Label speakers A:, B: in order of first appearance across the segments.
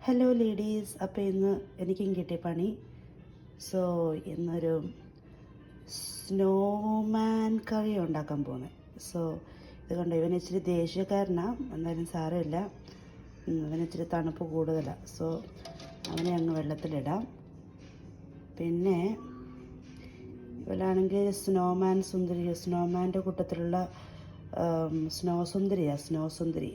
A: Hello ladies, അപ്പോൾ ഇന്ന് എനിക്കും കിട്ടിയ പണി. സോ ഇന്നൊരു സ്നോമാൻ കറി ഉണ്ടാക്കാൻ പോകുന്നത്. സോ ഇത് കണ്ടോ, ഇവന് ഇച്ചിരി ദേഷ്യക്കാരനാണ്, എന്തായാലും സാരമില്ല, അവന് ഇച്ചിരി തണുപ്പ് കൂടുതലാണ്. സോ അവനെ അങ്ങ് വെള്ളത്തിലിടാം. പിന്നെ ഇവനാണെങ്കിൽ സ്നോമാൻ സുന്ദരി, സ്നോമാൻ്റെ കൂട്ടത്തിലുള്ള സ്നോ സുന്ദരി.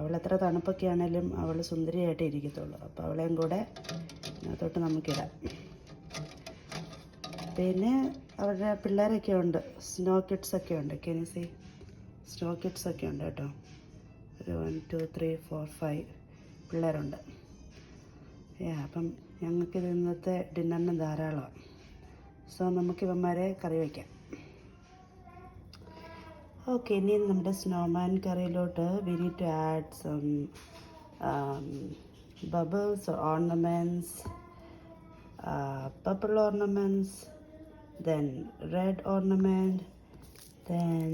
A: അവൾ എത്ര തണുപ്പൊക്കെ ആണെങ്കിലും അവൾ സുന്ദരിയായിട്ടേ ഇരിക്കത്തുള്ളൂ. അപ്പോൾ അവളെയും കൂടെ അതിനകത്തോട്ട് നമുക്കിടാം. പിന്നെ അവരുടെ പിള്ളേരൊക്കെ ഉണ്ട്, സ്നോ കിഡ്സൊക്കെ ഉണ്ട്. കെനിസി സ്നോ കിഡ്സൊക്കെ ഉണ്ട് കേട്ടോ. ഒരു 1 2 3 4 5 പിള്ളേരുണ്ട്. അപ്പം ഞങ്ങൾക്കിത് ഇന്നത്തെ ഡിന്നറിന് ധാരാളമാണ്. സോ നമുക്ക് ഇവന്മാരെ കറി വയ്ക്കാം. ഓക്കെ, ഇനി നമ്മുടെ snowman കറിയിലോട്ട് we need to add some bubbles or ornaments, purple ornaments, then red ornament, then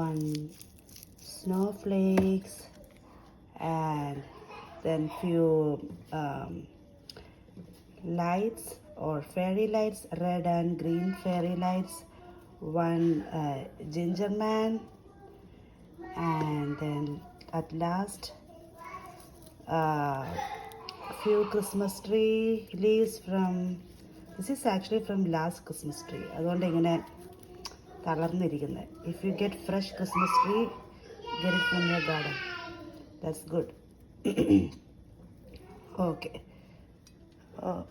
A: one snowflakes, and then few lights or fairy lights, red and green fairy lights, one ginger man, and then at last few Christmas tree leaves from, this is actually from last Christmas tree, അതുകൊണ്ട് ഇങ്ങനെ തളർന്നിരിക്കുന്നത്. If you get fresh Christmas tree, get it from your garden, that's good.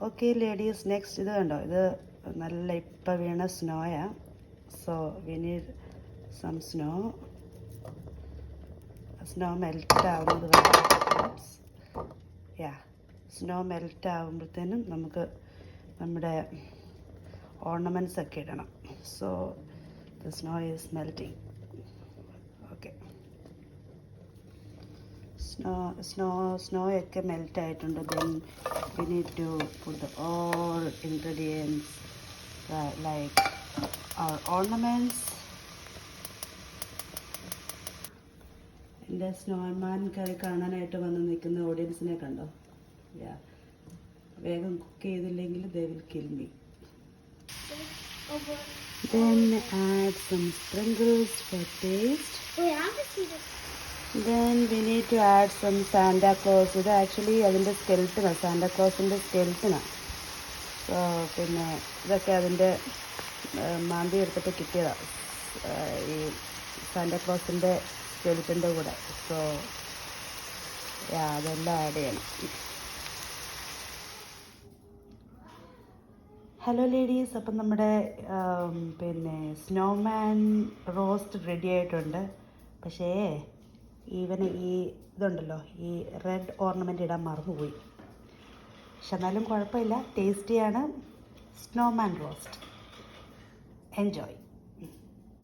A: Okay ladies, next ഇത് കണ്ടോ, ഇത് നല്ല ഇപ്പം വീണ സ്നോയാ. So we need some snow melt ആവുന്നത് വരെ. Snow melt ആകുമ്പോഴത്തേനും നമുക്ക് നമ്മുടെ ഓർണമെൻറ്റ്സ് ഒക്കെ ഇടണം. So the snow is melting. Okay, snow ഒക്കെ മെൽറ്റ് ആയിട്ടുണ്ട്. Then we need to put the all ingredients like our ornaments. എൻ്റെ സ്നോമാൻ കറി കാണാനായിട്ട് വന്ന് നിൽക്കുന്ന ഓഡിയൻസിനെ കണ്ടോ? വേഗം കുക്ക് ചെയ്തില്ലെങ്കിൽ they will kill me. Then add some sprinkles for taste. Then we need to add some Santa Claus. ഇത് actually അതിൻ്റെ സ്കെൽറ്റനാണ്, സാന്റാ ക്ലോസിൻ്റെ സ്കെൽറ്റനാണ്. സോ പിന്നെ ഇതൊക്കെ അതിൻ്റെ മാന്തി എടുത്തിട്ട് കിട്ടിയതാണ്, ഈ സാന്റാക്ലോസിൻ്റെ സ്കെൽറ്റൻ്റെ കൂടെ. സോ അതെല്ലാം ആഡ് ചെയ്യണം. ഹലോ ലേഡീസ്, അപ്പം നമ്മുടെ പിന്നെ സ്നോമാൻ റോസ്റ്റ് റെഡി ആയിട്ടുണ്ട്. പക്ഷേ ഈവന് ഈ ഇതുണ്ടല്ലോ, ഈ റെഡ് ഓർണമെൻ്റ് ഇടാൻ മറന്നുപോയി. പക്ഷെ എന്നാലും കുഴപ്പമില്ല, ടേസ്റ്റിയാണ്. Snowman roast. Enjoy.